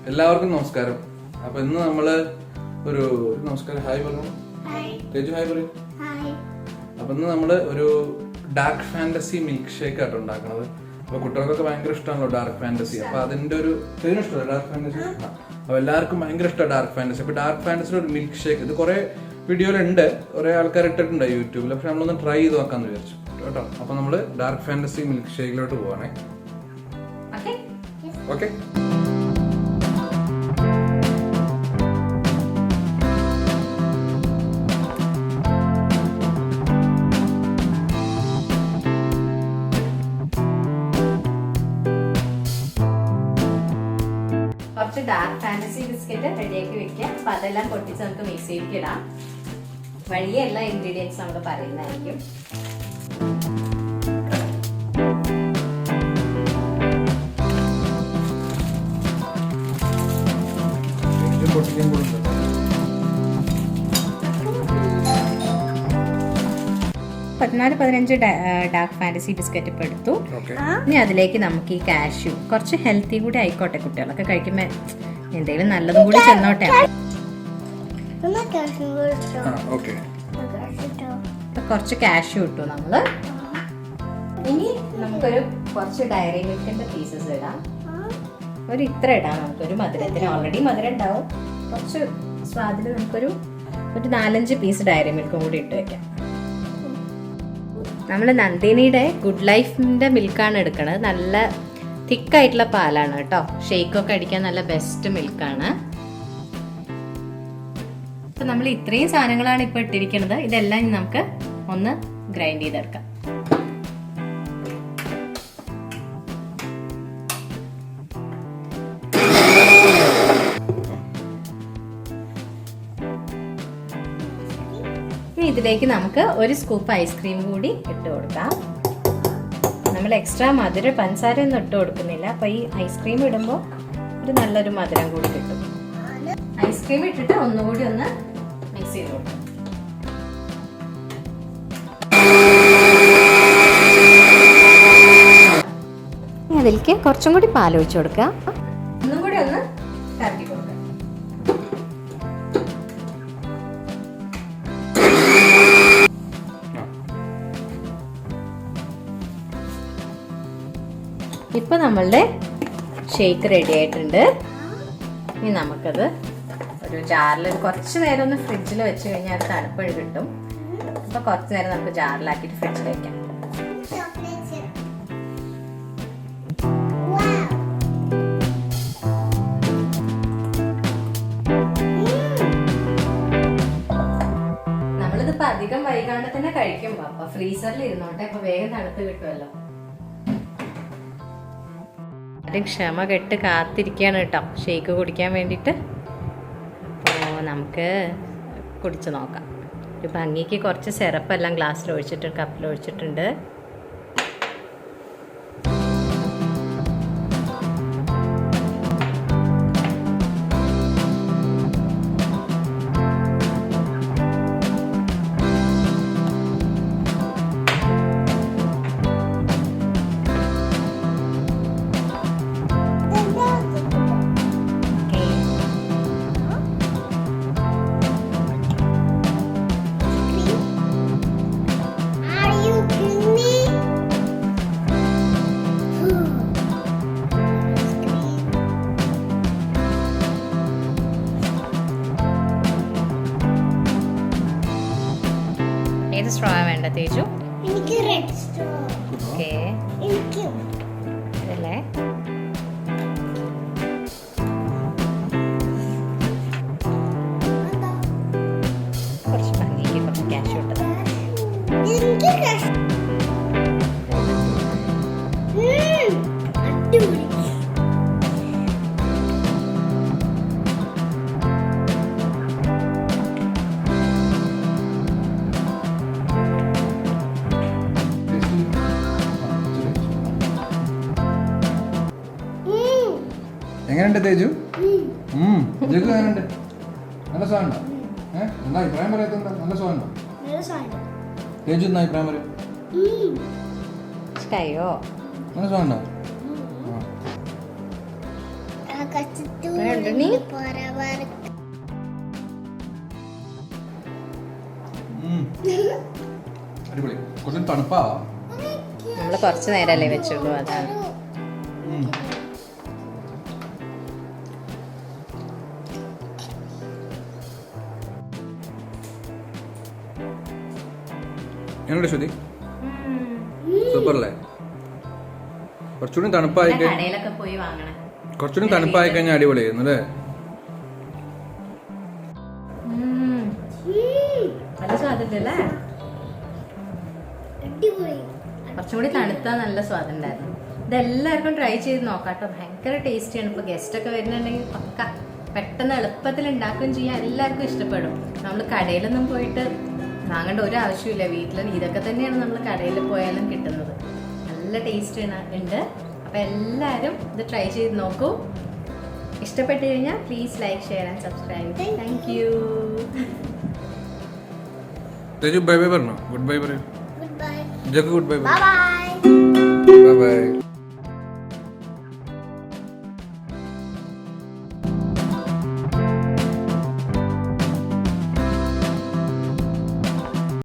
എല്ലാവർക്കും നമസ്കാരം. അപ്പൊ ഇന്ന് നമ്മള് ഒരു നമസ്കാരം ഹായ് പറഞ്ഞു തേജു ഹായ് പറയും. അപ്പൊ ഇന്ന് നമ്മള് ഒരു ഡാർക്ക് ഫാന്റസി മിൽക്ക് ഷേക്ക് ആയിട്ട് ഉണ്ടാക്കണത്. അപ്പൊ കുട്ടികൾക്കൊക്കെ ഭയങ്കര ഇഷ്ടമാണല്ലോ ഡാർക്ക് ഫാന്റസി. അപ്പൊ അതിന്റെ ഒരു തേജിന് ഇഷ്ടമല്ല ഡാർക്ക് ഫാന്റസി? അപ്പൊ എല്ലാവർക്കും ഭയങ്കര ഇഷ്ടമാണ് ഡാർക്ക് ഫാന്റസി. അപ്പൊ ഡാർക്ക് ഫാന്റസിയുടെ ഒരു മിൽക്ക് ഷേക്ക് ഇത് കുറെ വീഡിയോയിലുണ്ട്, കുറെ ആൾക്കാർ ഇട്ടിട്ടുണ്ട് യൂട്യൂബിൽ. പക്ഷെ നമ്മളൊന്ന് ട്രൈ ചെയ്ത് നോക്കാന്ന് വിചാരിച്ചു കേട്ടോ. അപ്പൊ നമ്മള് ഡാർക്ക് ഫാന്റസി മിൽക്ക് ഷേക്കിലോട്ട് പോവാണേ. ഓക്കെ, കുറച്ച് ഡാർക്ക് ഫാന്റസി ബിസ്ക്കറ്റ് റെഡിയാക്കി വെക്കാം. അപ്പൊ അതെല്ലാം പൊട്ടിച്ച് നമുക്ക് മിക്സിയിലേക്ക് ഇടാം. വഴിയെ എല്ലാ ഇൻഗ്രീഡിയൻസ് നമ്മൾ പറയുന്നതായിരിക്കും. പതിനാല് 15 ഡാർക്ക് ഫാന്റസി ബിസ്ക്കറ്റ് ഇപ്പൊ എടുത്തു. ഇനി അതിലേക്ക് നമുക്ക് ഈ കാഷ്യൂ കുറച്ച് ഹെൽത്തി കൂടി ആയിക്കോട്ടെ, കുട്ടികളൊക്കെ കഴിക്കുമ്പോ എന്തെങ്കിലും നല്ലതും കൂടി ചെന്നോട്ടെ. കുറച്ച് കാഷ്യൂ ഇട്ടു നമ്മള്. ഇനി നമുക്കൊരു കുറച്ച് ഡയറി മിൽക്കിന്റെ പീസസ് ഇടാം. ഒരു ഇത്ര ഇടാം. നമുക്കൊരു മധുരത്തിന് ഓൾറെഡി മധുരം ഉണ്ടാവും. കുറച്ച് സ്വാദിന് നമുക്കൊരു 4-5 പീസ് ഡയറി മിൽക്കും കൂടി ഇട്ട് വെക്കാം. നമ്മൾ നന്ദിനിയുടെ ഗുഡ് ലൈഫിൻ്റെ മിൽക്കാണ് എടുക്കുന്നത്. നല്ല തിക്കായിട്ടുള്ള പാലാണ് കേട്ടോ. ഷെയ്ക്കൊക്കെ അടിക്കാൻ നല്ല ബെസ്റ്റ് മിൽക്കാണ്. അപ്പം നമ്മൾ ഇത്രയും സാധനങ്ങളാണ് ഇപ്പോൾ ഇട്ടിരിക്കുന്നത്. ഇതെല്ലാം നമുക്ക് ഒന്ന് ഗ്രൈൻഡ് ചെയ്തെടുക്കാം. ഇതിലേക്ക് നമുക്ക് ഒരു സ്കൂപ്പ് ഐസ്ക്രീം കൂടി ഇട്ട് കൊടുക്കാം. നമ്മൾ എക്സ്ട്രാ മധുരം പഞ്ചസാര ഒന്നും ഇട്ട് കൊടുക്കുന്നില്ല. അപ്പൊ ഈ ഐസ്ക്രീം ഇടുമ്പോൾ ഒരു നല്ലൊരു മധുരം കൂടി കിട്ടും. ഐസ്ക്രീം ഇട്ടിട്ട് ഒന്നുകൂടി ഒന്ന് മിക്സ് ചെയ്ത് കൊടുക്കാം. അതിലേക്ക് കുറച്ചും കൂടി പാൽ ഒഴിച്ചു കൊടുക്കുക. ഒന്നും കൂടി ഒന്ന് കലക്കി കൊടുക്കുക. ഇപ്പൊ നമ്മളുടെ ഷേക്ക് റെഡി ആയിട്ടുണ്ട്. ഇനി നമുക്കത് ഒരു ജാറിൽ കുറച്ച് നേരം ഒന്ന് ഫ്രിഡ്ജിൽ വെച്ച് കഴിഞ്ഞാൽ അത് തണുപ്പഴ് കിട്ടും. അപ്പൊ കുറച്ച് നേരം നമുക്ക് ജാറിലാക്കിയിട്ട് ഫ്രിഡ്ജിൽ വെക്കാം. നമ്മളിതിപ്പോ അധികം വൈകാണ്ട് തന്നെ കഴിക്കുമ്പോ അപ്പൊ ഫ്രീസറിൽ ഇരുന്നോട്ടെ. അപ്പൊ വേഗം തണുത്ത് കിട്ടുമല്ലോ. ക്ഷമ കെട്ട് കാത്തിരിക്കുകയാണ് കേട്ടോ ഷേക്ക് കുടിക്കാൻ വേണ്ടിയിട്ട്. അപ്പോൾ നമുക്ക് കുടിച്ച് നോക്കാം. ഒരു ഭംഗിക്ക് കുറച്ച് സിറപ്പെല്ലാം ഗ്ലാസ്സിൽ ഒഴിച്ചിട്ട് കപ്പിൽ ഒഴിച്ചിട്ടുണ്ട്. ഏത് സ്ട്രോ വേണ്ട തേജു? എനിക്ക് റെഡ് സ്ട്രോ. ഓക്കേ, എനിക്ക് ഇതല്ലേ. കുറച്ച് ഭംഗിക്ക് കുറച്ച് ക്യാഷ് ഇട്ടത്. എനിക്ക് കാശ്. അടിപൊളി. എങ്ങനെയുണ്ട് തേജു? എങ്ങനെയുണ്ട്? നല്ല സ്വാദുണ്ടോ? എന്താ അഭിപ്രായം പറയാത്ത? നല്ല സ്വാദുണ്ടോ തേജു? എന്താ അഭിപ്രായം പറയും? ഇഷ്ടായോ? നല്ല സ്വാദുണ്ടോ? ആകാശത്തു വേണ്ട നീ? പറവർ അടിപൊളി. കുറച്ച് തണുപ്പാ. നമ്മൾ കുറച്ച് നേരമല്ലേ വെച്ചുള്ളൂ, അതാണ്. എങ്ങനെയുണ്ട് ശ്രുതി? സൂപ്പർ അല്ലേ? കുറച്ചുകൂടി തണുപ്പായി കടയിലൊക്കെ പോയി വാങ്ങണേ. കുറച്ചുകൂടി തണുപ്പായി കഴിഞ്ഞാൽ അടിപൊളിയായിരുന്നു അല്ലേ? നല്ല സ്വാദുണ്ടല്ലേ? അടിപൊളി. കുറച്ചും കൂടി തണുത്താൽ നല്ല സ്വാദുണ്ടായിരുന്നു. ഇതെല്ലാവർക്കും ട്രൈ ചെയ്ത് നോക്കാട്ടോ. ഭയങ്കര ടേസ്റ്റിയാണ്. ഇപ്പോൾ ഗസ്റ്റൊക്കെ വരുന്നുണ്ടെങ്കിൽ പക്ക പെട്ടെന്ന് എളുപ്പത്തിൽ ഉണ്ടാക്കുകയും ചെയ്യാം. എല്ലാവർക്കും ഇഷ്ടപ്പെടും. നമ്മൾ കടയിലൊന്നും പോയിട്ട് വാങ്ങേണ്ട ഒരു ആവശ്യമില്ല. വീട്ടിൽ ഇതൊക്കെ തന്നെയാണ് നമ്മൾ കടയിൽ പോയാലും കിട്ടുന്നത്. നല്ല ടേസ്റ്റ് ഉണ്ട്. അപ്പോൾ എല്ലാവരും ഇത് ട്രൈ ചെയ്ത് നോക്കൂ. ഇഷ്ടപ്പെട്ട് കഴിഞ്ഞാൽ please like, share and subscribe. Thank you. Bye bye പറഞ്ഞോ. ഗുഡ് ബൈ പറയൂ. Good bye. ജഗ് good bye. Bye bye. Bye by.